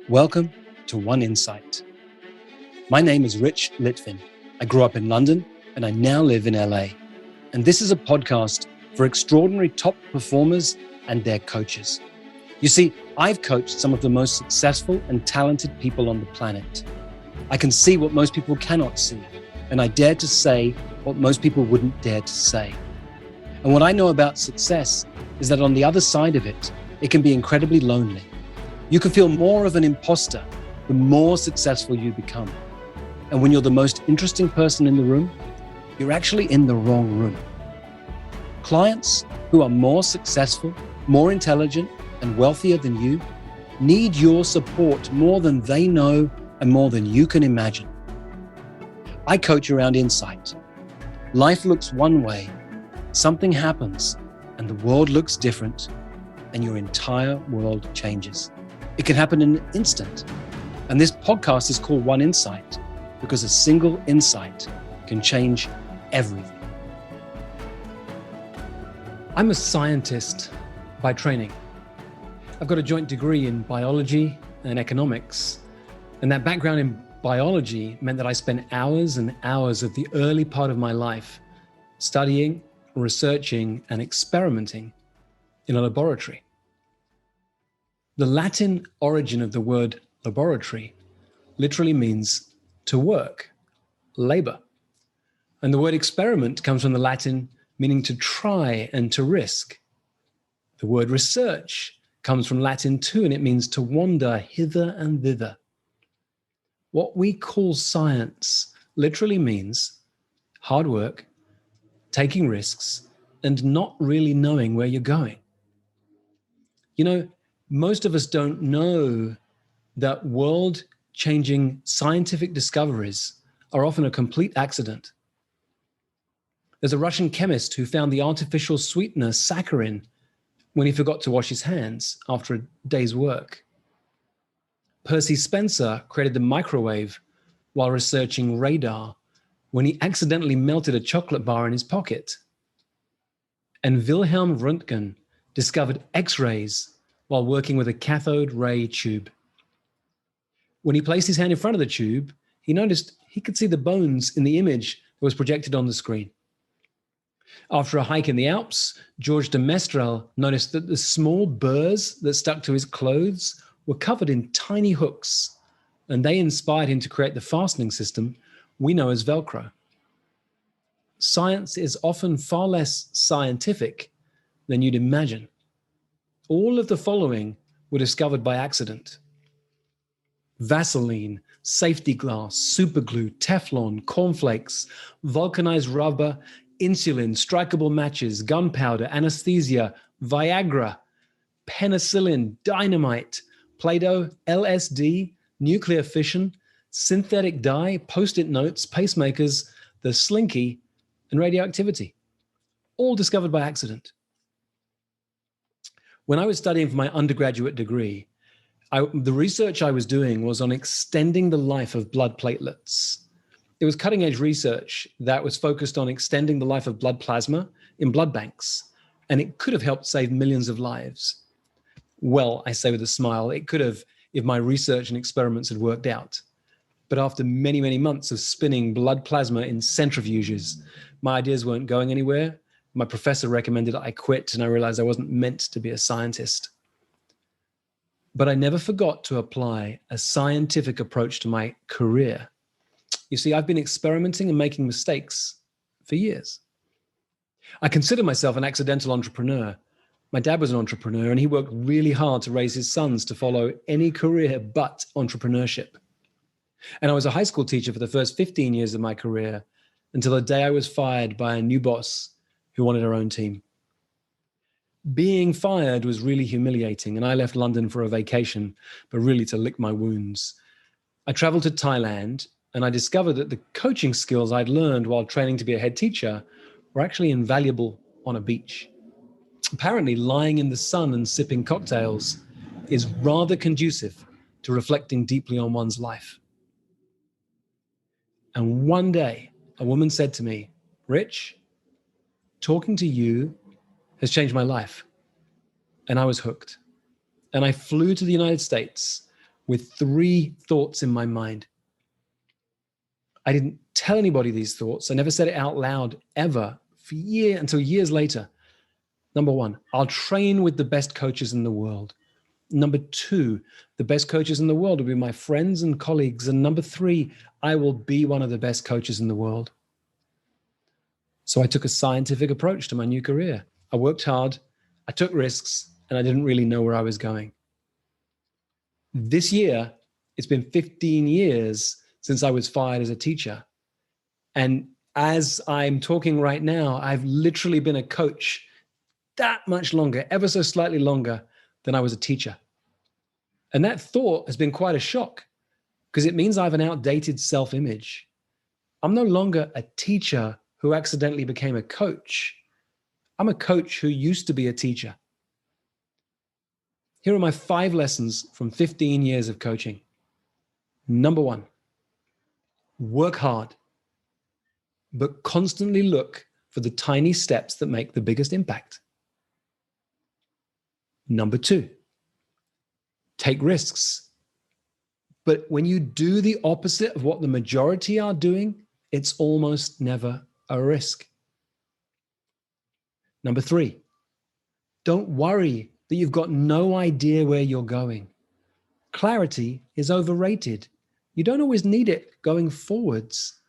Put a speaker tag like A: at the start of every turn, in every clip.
A: Welcome to One Insight. My name is Rich Litvin. I grew up in London and I now live in LA. And this is a podcast for extraordinary top performers and their coaches. You see, I've coached some of the most successful and talented people on the planet. I can see what most people cannot see, and I dare to say what most people wouldn't dare to say. And what I know about success is that on the other side of it, it can be incredibly lonely. You can feel more of an imposter the more successful you become. And when you're the most interesting person in the room, you're actually in the wrong room. Clients who are more successful, more intelligent, and wealthier than you need your support more than they know and more than you can imagine. I coach around insight. Life looks one way, something happens, and the world looks different, and your entire world changes. It can happen in an instant. And this podcast is called One Insight because a single insight can change everything. I'm a scientist by training. I've got a joint degree in biology and economics. And that background in biology meant that I spent hours and hours of the early part of my life studying, researching, and experimenting in a laboratory. The Latin origin of the word laboratory literally means to work, labor. And the word experiment comes from the Latin meaning to try and to risk. The word research comes from Latin too, and it means to wander hither and thither. What we call science literally means hard work, taking risks, and not really knowing where you're going. You know, most of us don't know that world-changing scientific discoveries are often a complete accident. There's a Russian chemist who found the artificial sweetener saccharin when he forgot to wash his hands after a day's work. Percy Spencer created the microwave while researching radar when he accidentally melted a chocolate bar in his pocket. And Wilhelm Röntgen discovered X-rays while working with a cathode ray tube. When he placed his hand in front of the tube, he noticed he could see the bones in the image that was projected on the screen. After a hike in the Alps, Georges de Mestral noticed that the small burrs that stuck to his clothes were covered in tiny hooks, and they inspired him to create the fastening system we know as Velcro. Science is often far less scientific than you'd imagine. All of the following were discovered by accident: Vaseline, safety glass, superglue, Teflon, cornflakes, vulcanized rubber, insulin, strikable matches, gunpowder, anesthesia, Viagra, penicillin, dynamite, Play-Doh, LSD, nuclear fission, synthetic dye, post-it notes, pacemakers, the slinky, and radioactivity. All discovered by accident. When I was studying for my undergraduate degree, the research I was doing was on extending the life of blood platelets. It was cutting-edge research that was focused on extending the life of blood plasma in blood banks, and it could have helped save millions of lives. Well, I say with a smile, it could have if my research and experiments had worked out. But after many, many months of spinning blood plasma in centrifuges, my ideas weren't going anywhere. My professor recommended I quit, and I realized I wasn't meant to be a scientist. But I never forgot to apply a scientific approach to my career. You see, I've been experimenting and making mistakes for years. I consider myself an accidental entrepreneur. My dad was an entrepreneur, and he worked really hard to raise his sons to follow any career but entrepreneurship. And I was a high school teacher for the first 15 years of my career until the day I was fired by a new boss who wanted her own team. Being fired was really humiliating, and I left London for a vacation, but really to lick my wounds. I traveled to Thailand, and I discovered that the coaching skills I'd learned while training to be a head teacher were actually invaluable on a beach. Apparently, lying in the sun and sipping cocktails is rather conducive to reflecting deeply on one's life. And one day, a woman said to me, "Rich, talking to you has changed my life." And I was hooked. And I flew to the United States, with 3 thoughts in my mind. I didn't tell anybody these thoughts. I never said it out loud ever until years later. Number 1, I'll train with the best coaches in the world. Number 2, the best coaches in the world will be my friends and colleagues. And number 3, I will be one of the best coaches in the world. So I took a scientific approach to my new career. I worked hard, I took risks, and I didn't really know where I was going. This year, it's been 15 years since I was fired as a teacher. And as I'm talking right now, I've literally been a coach that much longer, ever so slightly longer than I was a teacher. And that thought has been quite a shock because it means I have an outdated self-image. I'm no longer a teacher who accidentally became a coach. I'm a coach who used to be a teacher. Here are my 5 lessons from 15 years of coaching. Number 1, work hard, but constantly look for the tiny steps that make the biggest impact. Number 2, take risks. But when you do the opposite of what the majority are doing, it's almost never a risk. Number 3, don't worry that you've got no idea where you're going. Clarity is overrated. You don't always need it going forwards,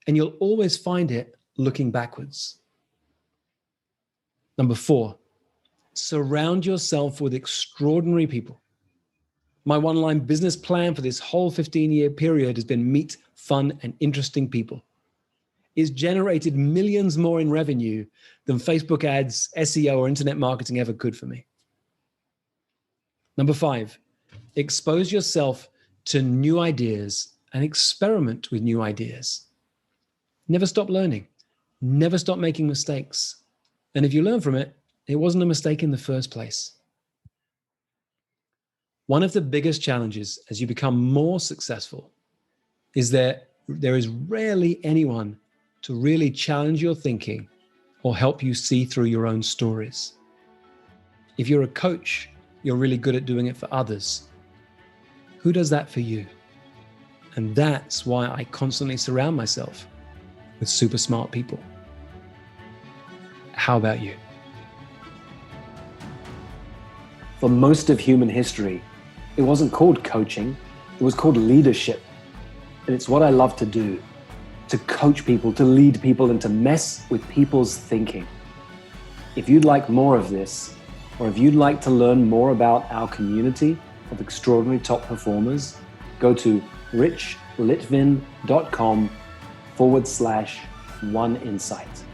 A: and you'll always find it looking backwards. Number 4, surround yourself with extraordinary people. My one-line business plan for this whole 15-year period has been meet fun and interesting people. It's generated millions more in revenue than Facebook ads, SEO, or internet marketing ever could for me. Number 5, expose yourself to new ideas and experiment with new ideas. Never stop learning. Never stop making mistakes. And if you learn from it, it wasn't a mistake in the first place. One of the biggest challenges as you become more successful is that there is rarely anyone to really challenge your thinking or help you see through your own stories. If you're a coach, you're really good at doing it for others. Who does that for you? And that's why I constantly surround myself with super smart people. How about you?
B: For most of human history, it wasn't called coaching, it was called leadership. And it's what I love to do, to coach people, to lead people, and to mess with people's thinking. If you'd like more of this, or if you'd like to learn more about our community of extraordinary top performers, go to richlitvin.com/oneinsight.